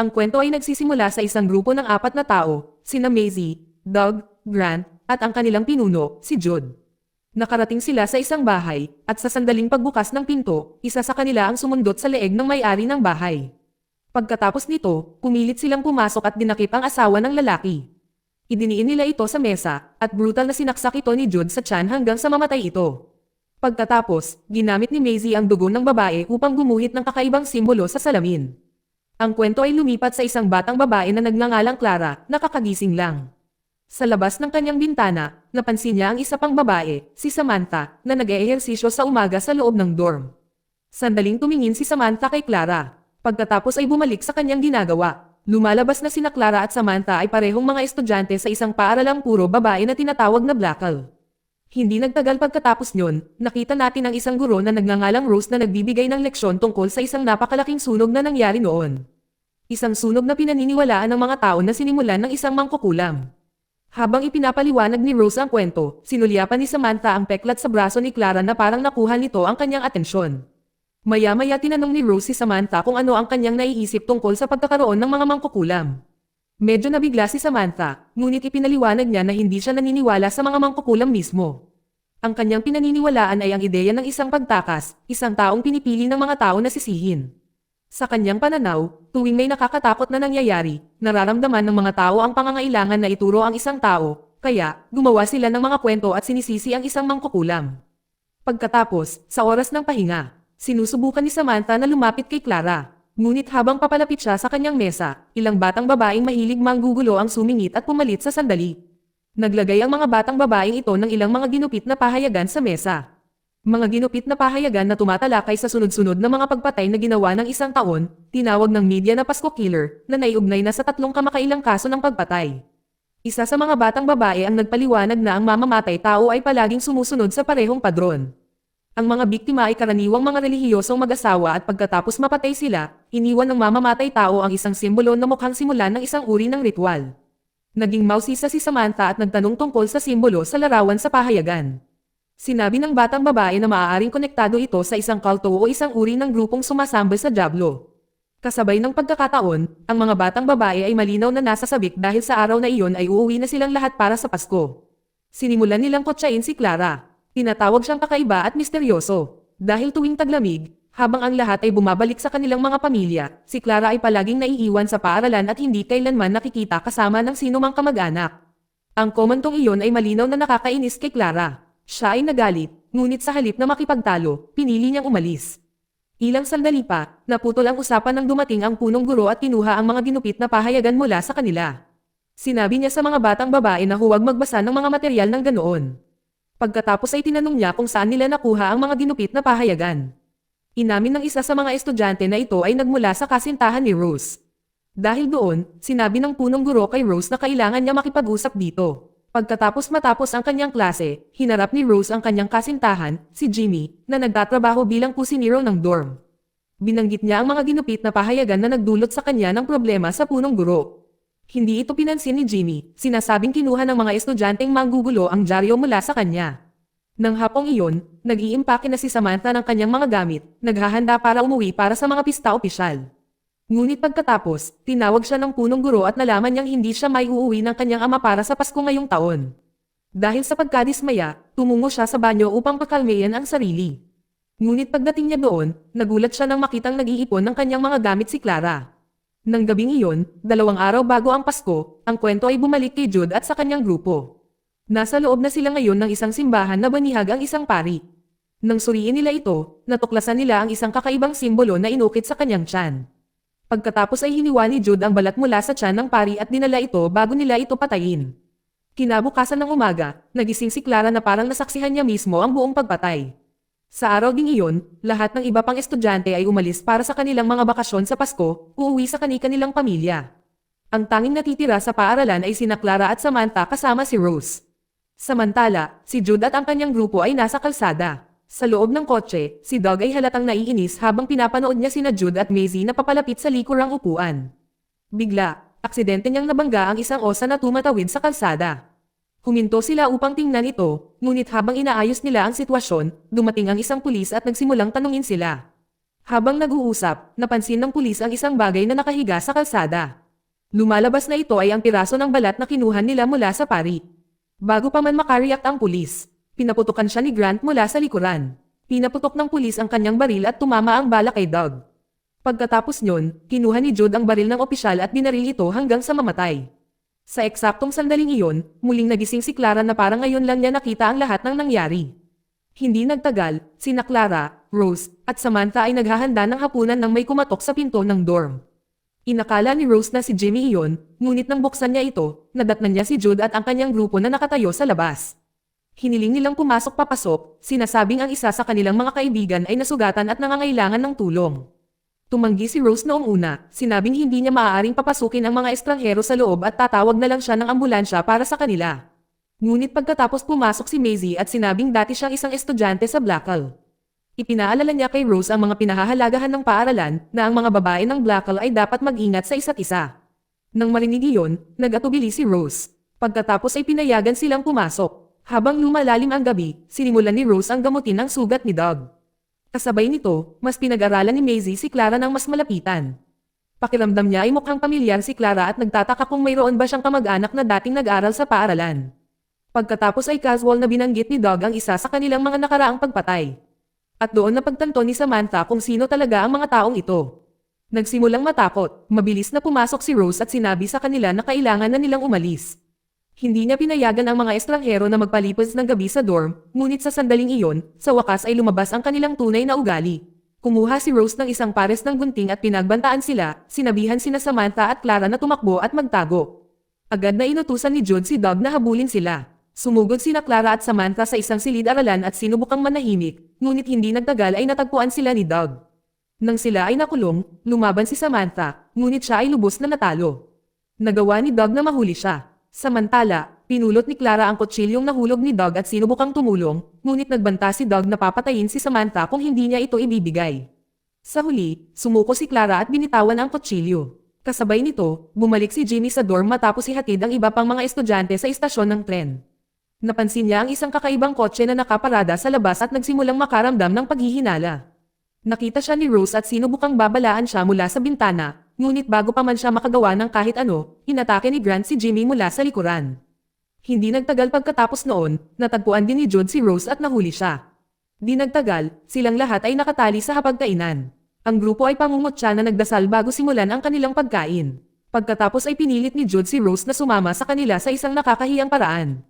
Ang kwento ay nagsisimula sa isang grupo ng 4 na tao, sina Maisie, Doug, Grant, at ang kanilang pinuno, si Jude. Nakarating sila sa isang bahay, at sa sandaling pagbukas ng pinto, isa sa kanila ang sumundot sa leeg ng may-ari ng bahay. Pagkatapos nito, pumilit silang pumasok at dinakip ang asawa ng lalaki. Idiniin nila ito sa mesa, at brutal na sinaksak ito ni Jude sa tiyan hanggang sa mamatay ito. Pagkatapos, ginamit ni Maisie ang dugo ng babae upang gumuhit ng kakaibang simbolo sa salamin. Ang kwento ay lumipat sa isang batang babae na nagngangalang Clara, nakakagising lang. Sa labas ng kanyang bintana, napansin niya ang isa pang babae, si Samantha, na nag-eehersisyo sa umaga sa loob ng dorm. Sandaling tumingin si Samantha kay Clara. Pagkatapos ay bumalik sa kanyang ginagawa. Lumalabas na sina Clara at Samantha ay parehong mga estudyante sa isang paaralang puro babae na tinatawag na Blackal. Hindi nagtagal pagkatapos nyon, nakita natin ang isang guro na nagngangalang Rose na nagbibigay ng leksyon tungkol sa isang napakalaking sunog na nangyari noon. Isang sunog na pinaniniwalaan ng mga tao na sinimulan ng isang mangkukulam. Habang ipinapaliwanag ni Rose ang kwento, sinulyapan ni Samantha ang peklat sa braso ni Clara na parang nakuha nito ang kanyang atensyon. Maya-maya tinanong ni Rose si Samantha kung ano ang kanyang naiisip tungkol sa pagkakaroon ng mga mangkukulam. Medyo nabigla si Samantha, ngunit ipinaliwanag niya na hindi siya naniniwala sa mga mangkukulam mismo. Ang kanyang pinaniniwalaan ay ang ideya ng isang pagtakas, isang taong pinipili ng mga tao na sisihin. Sa kanyang pananaw, tuwing may nakakatakot na nangyayari, nararamdaman ng mga tao ang pangangailangan na ituro ang isang tao, kaya gumawa sila ng mga kwento at sinisisi ang isang mangkukulam. Pagkatapos, sa oras ng pahinga, sinusubukan ni Samantha na lumapit kay Clara. Ngunit habang papalapit siya sa kanyang mesa, ilang batang babaeng mahilig manggugulo ang sumingit at pumalit sa sandali. Naglagay ang mga batang babaeng ito ng ilang mga ginupit na pahayagan sa mesa. Mga ginupit na pahayagan na tumatalakay sa sunod-sunod na mga pagpatay na ginawa ng isang taon, tinawag ng media na Pasko Killer, na naiugnay na sa 3 kamakailang kaso ng pagpatay. Isa sa mga batang babae ang nagpaliwanag na ang mamamatay tao ay palaging sumusunod sa parehong padron. Ang mga biktima ay karaniwang mga relihiyosong mag-asawa at pagkatapos mapatay sila, iniwan ng mamamatay tao ang isang simbolo na mukhang simulan ng isang uri ng ritual. Naging mausisa si Samantha at nagtanong tungkol sa simbolo sa larawan sa pahayagan. Sinabi ng batang babae na maaaring konektado ito sa isang kulto o isang uri ng grupong sumasamba sa Diablo. Kasabay ng pagkakataon, ang mga batang babae ay malinaw na nasa sabik dahil sa araw na iyon ay uuwi na silang lahat para sa Pasko. Sinimulan nilang kotsain si Clara. Tinatawag siyang kakaiba at misteryoso. Dahil tuwing taglamig, habang ang lahat ay bumabalik sa kanilang mga pamilya, si Clara ay palaging naiiwan sa paaralan at hindi kailanman nakikita kasama ng sinumang kamag-anak. Ang komantong iyon ay malinaw na nakakainis kay Clara. Siya ay nagalit, ngunit sa halip na makipagtalo, pinili niyang umalis. Ilang sandali pa, naputol ang usapan nang dumating ang punong guro at kinuha ang mga ginupit na pahayagan mula sa kanila. Sinabi niya sa mga batang babae na huwag magbasa ng mga material ng ganoon. Pagkatapos ay tinanong niya kung saan nila nakuha ang mga ginupit na pahayagan. Inamin ng isa sa mga estudyante na ito ay nagmula sa kasintahan ni Rose. Dahil doon, sinabi ng punong guro kay Rose na kailangan niya makipag-usap dito. Matapos ang kanyang klase, hinarap ni Rose ang kanyang kasintahan, si Jimmy, na nagtatrabaho bilang kusinero ng dorm. Binanggit niya ang mga ginupit na pahayagan na nagdulot sa kanya ng problema sa punong guro. Hindi ito pinansin ni Jimmy, sinasabing kinuha ng mga estudyanteng manggugulo ang dyaryo mula sa kanya. Nang hapong iyon, nag-iimpake na si Samantha ng kanyang mga gamit, naghahanda para umuwi para sa mga pista opisyal. Ngunit pagkatapos, tinawag siya ng punong guro at nalaman niyang hindi siya may uuwi ng kanyang ama para sa Pasko ngayong taon. Dahil sa pagkadismaya, tumungo siya sa banyo upang pakalmayan ang sarili. Ngunit pagdating niya doon, nagulat siya nang makitang nag-iipon ng kanyang mga gamit si Clara. Nang gabing iyon, 2 araw bago ang Pasko, ang kwento ay bumalik kay Jude at sa kanyang grupo. Nasa loob na sila ngayon ng isang simbahan na banihag ang isang pari. Nang suriin nila ito, natuklasan nila ang isang kakaibang simbolo na inukit sa kanyang tiyan. Pagkatapos ay hiniwa ni Jude ang balat mula sa tiyan ng pari at dinala ito bago nila ito patayin. Kinabukasan ng umaga, nagising si Clara na parang nasaksihan niya mismo ang buong pagpatay. Sa araw ding iyon, lahat ng iba pang estudyante ay umalis para sa kanilang mga bakasyon sa Pasko, uuwi sa kani-kanilang pamilya. Ang tanging natitira sa paaralan ay sina Clara at Samantha kasama si Rose. Samantala, si Jude at ang kanyang grupo ay nasa kalsada. Sa loob ng kotse, si Doug ay halatang naiinis habang pinapanood niya sina Jude at Maisie na papalapit sa likurang upuan. Bigla, aksidente niyang nabangga ang isang osa na tumatawid sa kalsada. Huminto sila upang tingnan ito, ngunit habang inaayos nila ang sitwasyon, dumating ang isang pulis at nagsimulang tanungin sila. Habang nag-uusap, napansin ng pulis ang isang bagay na nakahiga sa kalsada. Lumalabas na ito ay ang piraso ng balat na kinuha nila mula sa pari. Bago pa man makareact ang pulis, pinaputukan siya ni Grant mula sa likuran. Pinaputok ng pulis ang kanyang baril at tumama ang bala kay Doug. Pagkatapos nyon, kinuha ni Jude ang baril ng opisyal at binaril ito hanggang sa mamatay. Sa eksaktong sandaling iyon, muling nagising si Clara na parang ngayon lang niya nakita ang lahat ng nangyari. Hindi nagtagal, sina Clara, Rose, at Samantha ay naghahanda ng hapunan nang may kumatok sa pinto ng dorm. Inakala ni Rose na si Jimmy iyon, ngunit nang buksan niya ito, nadatnan niya si Jude at ang kanyang grupo na nakatayo sa labas. Hiniling nilang pumasok papasok, sinasabing ang isa sa kanilang mga kaibigan ay nasugatan at nangangailangan ng tulong. Tumanggi si Rose noong una, sinabing hindi niya maaaring papasukin ang mga estranghero sa loob at tatawag na lang siya ng ambulansya para sa kanila. Ngunit pagkatapos pumasok si Maisie at sinabing dati siyang isang estudyante sa Blackall. Ipinaalala niya kay Rose ang mga pinahahalagahan ng paaralan na ang mga babae ng Blackall ay dapat mag-ingat sa isa't isa. Nang marinig iyon, nag-atubili si Rose. Pagkatapos ay pinayagan silang pumasok. Habang lumalalim ang gabi, sinimulan ni Rose ang gamutin ang sugat ni Doug. Kasabay nito, mas pinag-aralan ni Maisie si Clara ng mas malapitan. Pakiramdam niya ay mukhang pamilyar si Clara at nagtataka kung mayroon ba siyang kamag-anak na dating nag-aral sa paaralan. Pagkatapos ay casual na binanggit ni Doug ang isa sa kanilang mga nakaraang pagpatay. At doon napagtanto ni Samantha kung sino talaga ang mga taong ito. Nagsimulang matakot, mabilis na pumasok si Rose at sinabi sa kanila na kailangan na nilang umalis. Hindi niya pinayagan ang mga estranghero na magpalipas ng gabi sa dorm, ngunit sa sandaling iyon, sa wakas ay lumabas ang kanilang tunay na ugali. Kumuha si Rose ng isang pares ng gunting at pinagbantaan sila, sinabihan sina Samantha at Clara na tumakbo at magtago. Agad na inutusan ni Jude si Doug na habulin sila. Sumugod sina Clara at Samantha sa isang silid-aralan at sinubukang manahimik, ngunit hindi nagtagal ay natagpuan sila ni Doug. Nang sila ay nakulong, lumaban si Samantha, ngunit siya ay lubos na natalo. Nagawa ni Doug na mahuli siya. Samantala, pinulot ni Clara ang kutsilyong nahulog ni Doug at sinubukang tumulong, ngunit nagbanta si Doug na papatayin si Samantha kung hindi niya ito ibibigay. Sa huli, sumuko si Clara at binitawan ang kutsilyo. Kasabay nito, bumalik si Jimmy sa dorm matapos ihatid ang iba pang mga estudyante sa istasyon ng tren. Napansin niya ang isang kakaibang kotse na nakaparada sa labas at nagsimulang makaramdam ng paghihinala. Nakita siya ni Rose at sinubukang babalaan siya mula sa bintana, ngunit bago pa man siya makagawa ng kahit ano, inatake ni Grant si Jimmy mula sa likuran. Hindi nagtagal pagkatapos noon, natagpuan din ni Jude si Rose at nahuli siya. Di nagtagal, silang lahat ay nakatali sa hapagkainan. Ang grupo ay pangungutya na nagdasal bago simulan ang kanilang pagkain. Pagkatapos ay pinilit ni Jude si Rose na sumama sa kanila sa isang nakakahiyang paraan.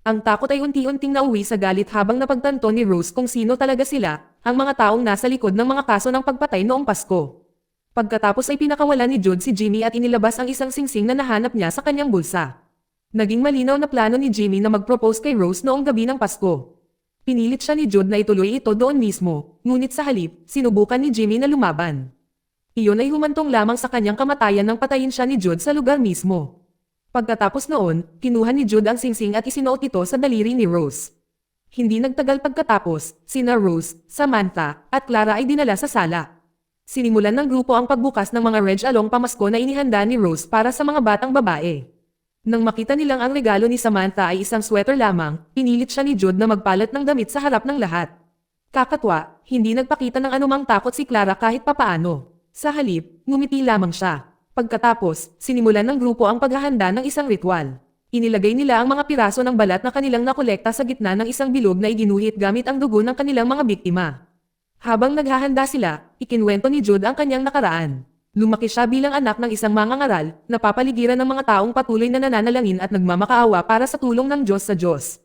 Ang takot ay unti-unting nauwi sa galit habang napagtanto ni Rose kung sino talaga sila, ang mga taong nasa likod ng mga kaso ng pagpatay noong Pasko. Pagkatapos ay pinakawalan ni Jude si Jimmy at inilabas ang isang singsing na nahanap niya sa kanyang bulsa. Naging malinaw na plano ni Jimmy na mag-propose kay Rose noong gabi ng Pasko. Pinilit siya ni Jude na ituloy ito doon mismo, ngunit sa halip, sinubukan ni Jimmy na lumaban. Iyon ay humantong lamang sa kanyang kamatayan nang patayin siya ni Jude sa lugar mismo. Pagkatapos noon, kinuha ni Jude ang singsing at isinuot ito sa daliri ni Rose. Hindi nagtagal pagkatapos, sina Rose, Samantha, at Clara ay dinala sa sala. Sinimulan ng grupo ang pagbukas ng mga reg-along pamasko na inihanda ni Rose para sa mga batang babae. Nang makita nilang ang regalo ni Samantha ay isang sweater lamang, pinilit siya ni Jude na magpalat ng damit sa harap ng lahat. Kakatwa, hindi nagpakita ng anumang takot si Clara kahit papaano. Sa halip, ngumiti lamang siya. Pagkatapos, sinimulan ng grupo ang paghahanda ng isang ritual. Inilagay nila ang mga piraso ng balat na kanilang nakolekta sa gitna ng isang bilog na iginuhit gamit ang dugo ng kanilang mga biktima. Habang naghahanda sila, ikinwento ni Jude ang kanyang nakaraan. Lumaki siya bilang anak ng isang mangangaral, napapaligiran ng mga taong patuloy na nananalangin at nagmamakaawa para sa tulong ng Diyos sa Diyos.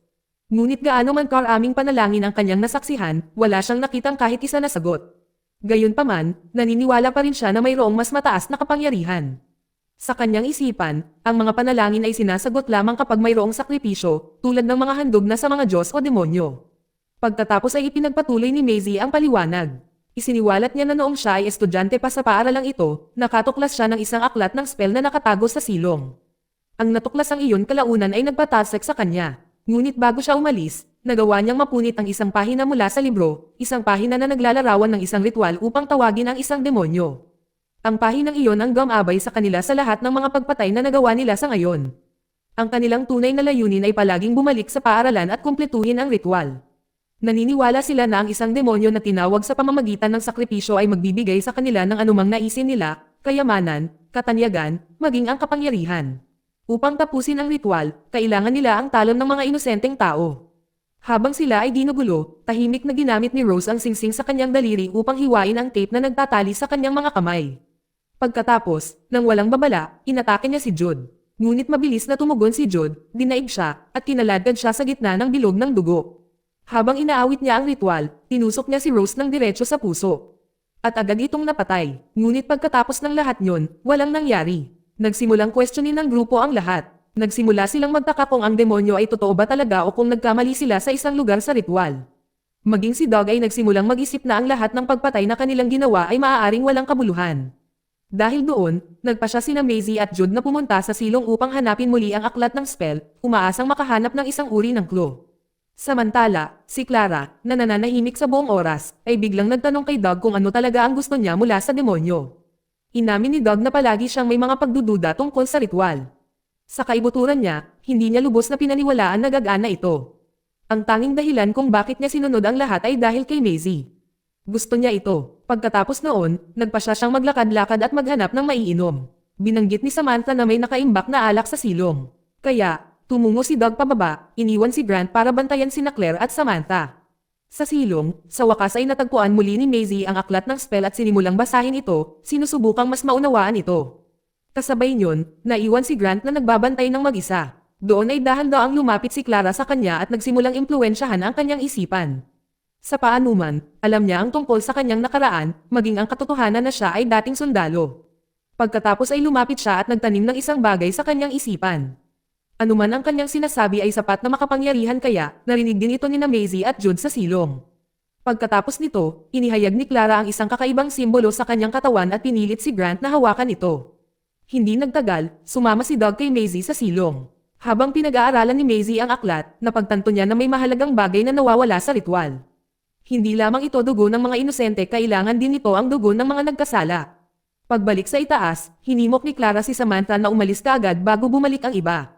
Ngunit gaano man karaming panalangin ang kanyang nasaksihan, wala siyang nakitang kahit isa na sagot. Gayunpaman, naniniwala pa rin siya na mayroong mas mataas na kapangyarihan. Sa kanyang isipan, ang mga panalangin ay sinasagot lamang kapag mayroong sakripisyo, tulad ng mga handog na sa mga Diyos o demonyo. Pagkatapos ay ipinagpatuloy ni Maisie ang paliwanag. Isiniwalat niya na noong siya ay estudyante pa sa paaralang ito, nakatuklas siya ng isang aklat ng spell na nakatago sa silong. Ang natuklasang iyon kalaunan ay nagpatalsik sa kanya. Ngunit bago siya umalis, nagawa niyang mapunit ang isang pahina mula sa libro, isang pahina na naglalarawan ng isang ritual upang tawagin ang isang demonyo. Ang pahinang iyon ang gumabay sa kanila sa lahat ng mga pagpatay na nagawa nila sa ngayon. Ang kanilang tunay na layunin ay palaging bumalik sa paaralan at kumpletuhin ang ritual. Naniniwala sila na ang isang demonyo na tinawag sa pamamagitan ng sakripisyo ay magbibigay sa kanila ng anumang naisin nila, kayamanan, katanyagan, maging ang kapangyarihan. Upang tapusin ang ritual, kailangan nila ang talon ng mga inosenteng tao. Habang sila ay ginugulo, tahimik na ginamit ni Rose ang singsing sa kanyang daliri upang hiwain ang tape na nagtatali sa kanyang mga kamay. Pagkatapos, nang walang babala, inatake niya si Jude. Ngunit mabilis na tumugon si Jude, dinaig siya, at kinaladkad siya sa gitna ng bilog ng dugo. Habang inaawit niya ang ritual, tinusok niya si Rose ng diretso sa puso. At agad itong napatay, ngunit pagkatapos ng lahat yon, walang nangyari. Nagsimulang questionin ng grupo ang lahat. Nagsimula silang magtaka kung ang demonyo ay totoo ba talaga o kung nagkamali sila sa isang lugar sa ritual. Maging si Doug ay nagsimulang mag-isip na ang lahat ng pagpatay na kanilang ginawa ay maaaring walang kabuluhan. Dahil doon, nagpa siya sina Maisie at Jude na pumunta sa silong upang hanapin muli ang aklat ng spell, umaasang makahanap ng isang uri ng clue. Samantala, si Clara, na nananahimik sa buong oras, ay biglang nagtanong kay Doug kung ano talaga ang gusto niya mula sa demonyo. Inamin ni Doug na palagi siyang may mga pagdududa tungkol sa ritual. Sa kaibuturan niya, hindi niya lubos na pinaniwalaan na gagana ito. Ang tanging dahilan kung bakit niya sinunod ang lahat ay dahil kay Maisie. Gusto niya ito. Pagkatapos noon, nagpa siya siyang maglakad-lakad at maghanap ng maiinom. Binanggit ni Samantha na may nakaimbak na alak sa silong. Kaya, tumungo si Doug pababa, iniwan si Grant para bantayan sina Claire at Samantha. Sa silong, sa wakas ay natagpuan muli ni Maisie ang aklat ng spell at sinimulang basahin ito, sinusubukang mas maunawaan ito. Kasabay niyon, naiwan si Grant na nagbabantay ng mag-isa. Doon ay dahan-daang lumapit si Clara sa kanya at nagsimulang impluwensyahan ang kanyang isipan. Sa paanuman, alam niya ang tungkol sa kanyang nakaraan, maging ang katotohanan na siya ay dating sundalo. Pagkatapos ay lumapit siya at nagtanim ng isang bagay sa kanyang isipan. Anuman ang kanyang sinasabi ay sapat na makapangyarihan kaya, narinig din ito ni Maisie at Jude sa silong. Pagkatapos nito, inihayag ni Clara ang isang kakaibang simbolo sa kanyang katawan at pinilit si Grant na hawakan ito. Hindi nagtagal, sumama si Doug kay Maisie sa silong. Habang pinag-aaralan ni Maisie ang aklat, napagtanto niya na may mahalagang bagay na nawawala sa ritual. Hindi lamang ito dugo ng mga inosente, kailangan din ito ang dugo ng mga nagkasala. Pagbalik sa itaas, hinimok ni Clara si Samantha na umalis kaagad bago bumalik ang iba.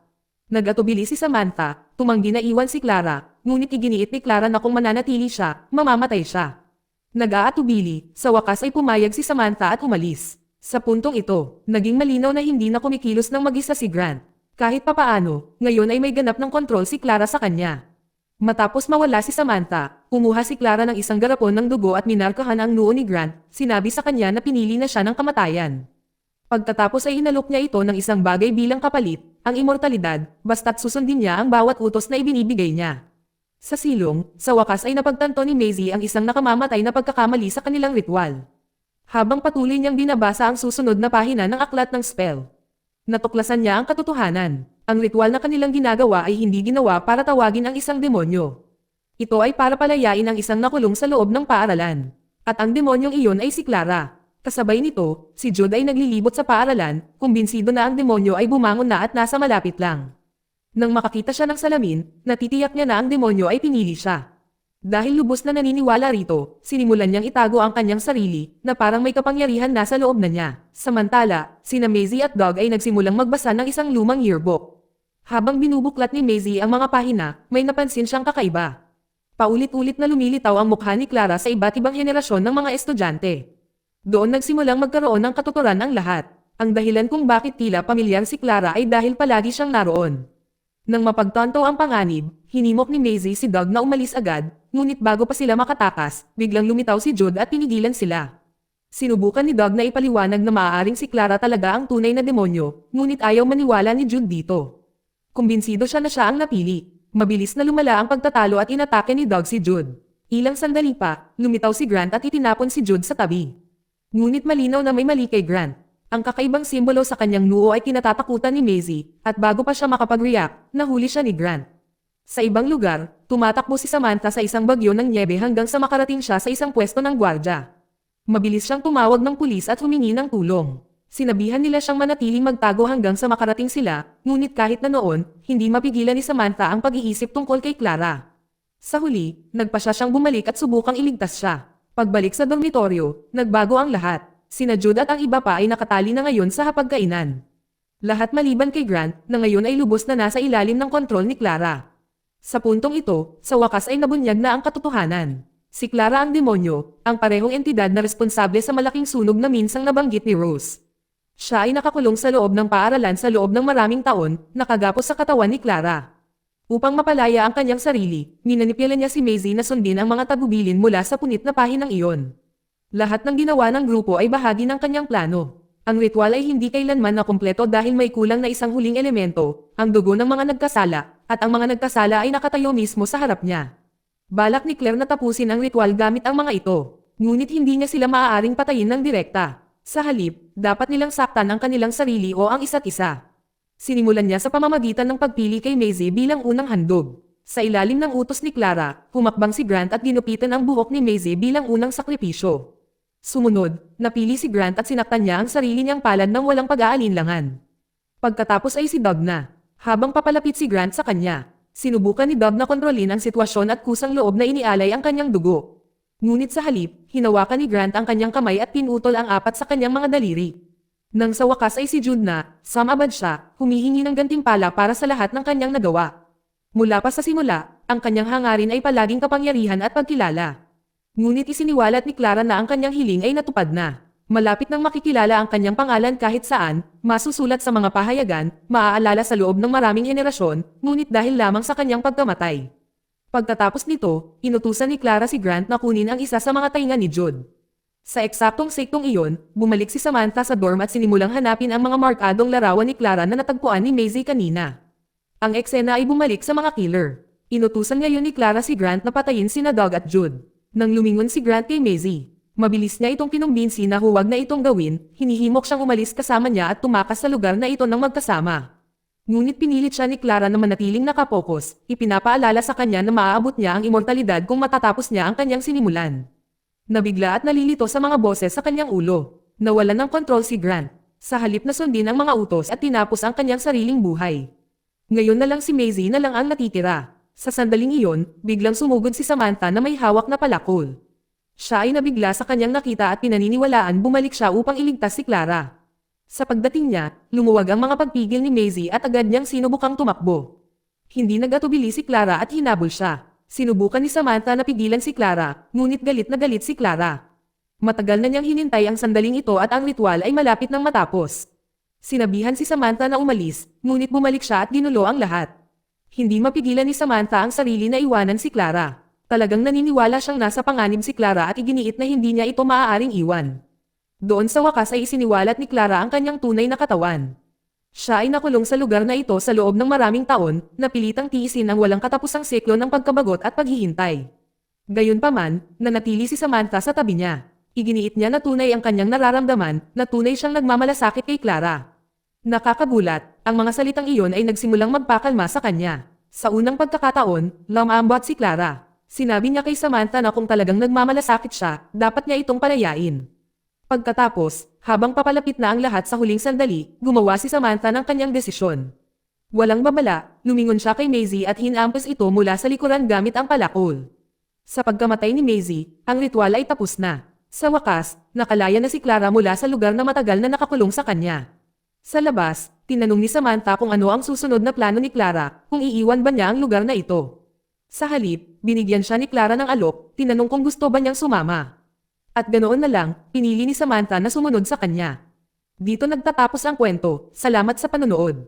Nag-atubili si Samantha, tumanggi na iwan si Clara, ngunit iginiit ni Clara na kung mananatili siya, mamamatay siya. Nag-aatubili, sa wakas ay pumayag si Samantha at umalis. Sa puntong ito, naging malinaw na hindi na kumikilos ng mag-isa si Grant. Kahit papaano, ngayon ay may ganap ng kontrol si Clara sa kanya. Matapos mawala si Samantha, kumuha si Clara ng isang garapon ng dugo at minarkahan ang noo ni Grant, sinabi sa kanya na pinili na siya ng kamatayan. Pagkatapos ay inalok niya ito ng isang bagay bilang kapalit, ang immortalidad, basta't susundin niya ang bawat utos na ibinibigay niya. Sa silong, sa wakas ay napagtanto ni Maisie ang isang nakamamatay na pagkakamali sa kanilang ritual. Habang patuloy niyang binabasa ang susunod na pahina ng aklat ng spell, natuklasan niya ang katotohanan. Ang ritual na kanilang ginagawa ay hindi ginawa para tawagin ang isang demonyo. Ito ay para palayain ang isang nakulong sa loob ng paaralan. At ang demonyong iyon ay si Clara. Kasabay nito, si Jude ay naglilibot sa paaralan, kumbinsido na ang demonyo ay bumangon na at nasa malapit lang. Nang makakita siya ng salamin, natitiyak niya na ang demonyo ay pinili siya. Dahil lubos na naniniwala rito, sinimulan niyang itago ang kanyang sarili, na parang may kapangyarihan nasa loob na niya. Samantala, sina Maisie at Doug ay nagsimulang magbasa ng isang lumang yearbook. Habang binubuklat ni Maisie ang mga pahina, may napansin siyang kakaiba. Paulit-ulit na lumilitaw ang mukha ni Clara sa iba't ibang henerasyon ng mga estudyante. Doon nagsimulang magkaroon ng katuturan ang lahat. Ang dahilan kung bakit tila pamilyar si Clara ay dahil palagi siyang naroon. Nang mapagtanto ang panganib, hinimok ni Maisie si Doug na umalis agad, ngunit bago pa sila makatakas, biglang lumitaw si Jude at pinigilan sila. Sinubukan ni Doug na ipaliwanag na maaaring si Clara talaga ang tunay na demonyo, ngunit ayaw maniwala ni Jude dito. Kumbinsido siya na siya ang napili. Mabilis na lumala ang pagtatalo at inatake ni Doug si Jude. Ilang sandali pa, lumitaw si Grant at itinapon si Jude sa tabi. Ngunit malinaw na may mali kay Grant. Ang kakaibang simbolo sa kanyang noo ay kinatatakutan ni Maisie, at bago pa siya makapag-react, nahuli siya ni Grant. Sa ibang lugar, tumatakbo si Samantha sa isang bagyo ng nyebe hanggang sa makarating siya sa isang pwesto ng gwardya. Mabilis siyang tumawag ng pulis at humingi ng tulong. Sinabihan nila siyang manatiling magtago hanggang sa makarating sila, ngunit kahit na noon, hindi mapigilan ni Samantha ang pag-iisip tungkol kay Clara. Sa huli, nagpa siya siyang bumalik at subukang iligtas siya. Pagbalik sa dormitoryo, nagbago ang lahat. Sina Jude at ang iba pa ay nakatali na ngayon sa hapagkainan. Lahat maliban kay Grant, na ngayon ay lubos na nasa ilalim ng kontrol ni Clara. Sa puntong ito, sa wakas ay nabunyag na ang katotohanan. Si Clara ang demonyo, ang parehong entidad na responsable sa malaking sunog na minsang nabanggit ni Rose. Siya ay nakakulong sa loob ng paaralan sa loob ng maraming taon, nakagapos sa katawan ni Clara. Upang mapalaya ang kanyang sarili, minanipila niya si Maisie na sundin ang mga tagubilin mula sa punit na pahinang iyon. Lahat ng ginawa ng grupo ay bahagi ng kanyang plano. Ang ritual ay hindi kailanman nakumpleto dahil may kulang na isang huling elemento, ang dugo ng mga nagkasala, at ang mga nagkasala ay nakatayo mismo sa harap niya. Balak ni Claire na tapusin ang ritual gamit ang mga ito, ngunit hindi niya sila maaaring patayin ng direkta. Sa halip, dapat nilang saktan ang kanilang sarili o ang isa't isa. Sinimulan niya sa pamamagitan ng pagpili kay Maisie bilang unang handog. Sa ilalim ng utos ni Clara, humakbang si Grant at ginupitan ang buhok ni Maisie bilang unang sakripisyo. Sumunod, napili si Grant at sinaktan niya ang sarili niyang palad ng walang pag-aalinlangan. Pagkatapos ay si Doug na. Habang papalapit si Grant sa kanya, sinubukan ni Doug na kontrolin ang sitwasyon at kusang loob na inialay ang kanyang dugo. Ngunit sa halip, hinawakan ni Grant ang kanyang kamay at pinutol ang 4 sa kanyang mga daliri. Nang sa wakas ay si Jude na, sumabad siya, humihingi ng gantimpala para sa lahat ng kanyang nagawa. Mula pa sa simula, ang kanyang hangarin ay palaging kapangyarihan at pagkilala. Ngunit isiniwalat ni Clara na ang kanyang hiling ay natupad na. Malapit nang makikilala ang kanyang pangalan kahit saan, masusulat sa mga pahayagan, maaalala sa loob ng maraming henerasyon, ngunit dahil lamang sa kanyang pagkamatay. Pagkatapos nito, inutusan ni Clara si Grant na kunin ang isa sa mga tainga ni Jude. Sa eksaktong sektong iyon, bumalik si Samantha sa dorm at sinimulang hanapin ang mga markadong larawan ni Clara na natagpuan ni Maisie kanina. Ang eksena ay bumalik sa mga killer. Inutusan ngayon ni Clara si Grant na patayin sina Doug at Jude. Nang lumingon si Grant kay Maisie, mabilis niya itong kinumbinsi na huwag na itong gawin, hinihimok siyang umalis kasama niya at tumakas sa lugar na ito ng magkasama. Ngunit pinilit siya ni Clara na manatiling nakapokus, ipinapaalala sa kanya na maaabot niya ang immortalidad kung matatapos niya ang kanyang sinimulan. Nabigla at nalilito sa mga boses sa kanyang ulo. Nawalan ng kontrol si Grant. Sa halip na sundin ang mga utos at tinapos ang kanyang sariling buhay. Ngayon na lang si Maisie na lang ang natitira. Sa sandaling iyon, biglang sumugod si Samantha na may hawak na palakol. Siya ay nabigla sa kanyang nakita at pinaniniwalaan bumalik siya upang iligtas si Clara. Sa pagdating niya, lumuwag ang mga pagpigil ni Maisie at agad niyang sinubukang tumakbo. Hindi nagatubili si Clara at hinabol siya. Sinubukan ni Samantha na pigilan si Clara, ngunit galit na galit si Clara. Matagal na niyang hinintay ang sandaling ito at ang ritual ay malapit nang matapos. Sinabihan si Samantha na umalis, ngunit bumalik siya at ginulo ang lahat. Hindi mapigilan ni Samantha ang sarili na iwanan si Clara. Talagang naniniwala siyang nasa panganib si Clara at iginiit na hindi niya ito maaaring iwan. Doon sa wakas ay isiniwalat ni Clara ang kanyang tunay na katawan. Siya ay nakulong sa lugar na ito sa loob ng maraming taon, napilitang tiisin ang walang katapusang siklo ng pagkabagot at paghihintay. Gayunpaman, nanatili si Samantha sa tabi niya. Iginiit niya na tunay ang kanyang nararamdaman, na tunay siyang nagmamalasakit kay Clara. Nakakagulat, ang mga salitang iyon ay nagsimulang magpakalma sa kanya. Sa unang pagkakataon, lumambot si Clara. Sinabi niya kay Samantha na kung talagang nagmamalasakit siya, dapat niya itong palayain. Pagkatapos, habang papalapit na ang lahat sa huling sandali, gumawa si Samantha ng kanyang desisyon. Walang babala, lumingon siya kay Maisie at hinampas ito mula sa likuran gamit ang palakol. Sa pagkamatay ni Maisie, ang ritual ay tapos na. Sa wakas, nakalaya na si Clara mula sa lugar na matagal na nakakulong sa kanya. Sa labas, tinanong ni Samantha kung ano ang susunod na plano ni Clara, kung iiwan ba niya ang lugar na ito. Sa halip, binigyan siya ni Clara ng alok, tinanong kung gusto ba niyang sumama. At ganoon na lang, pinili ni Samantha na sumunod sa kanya. Dito nagtatapos ang kwento, salamat sa panonood.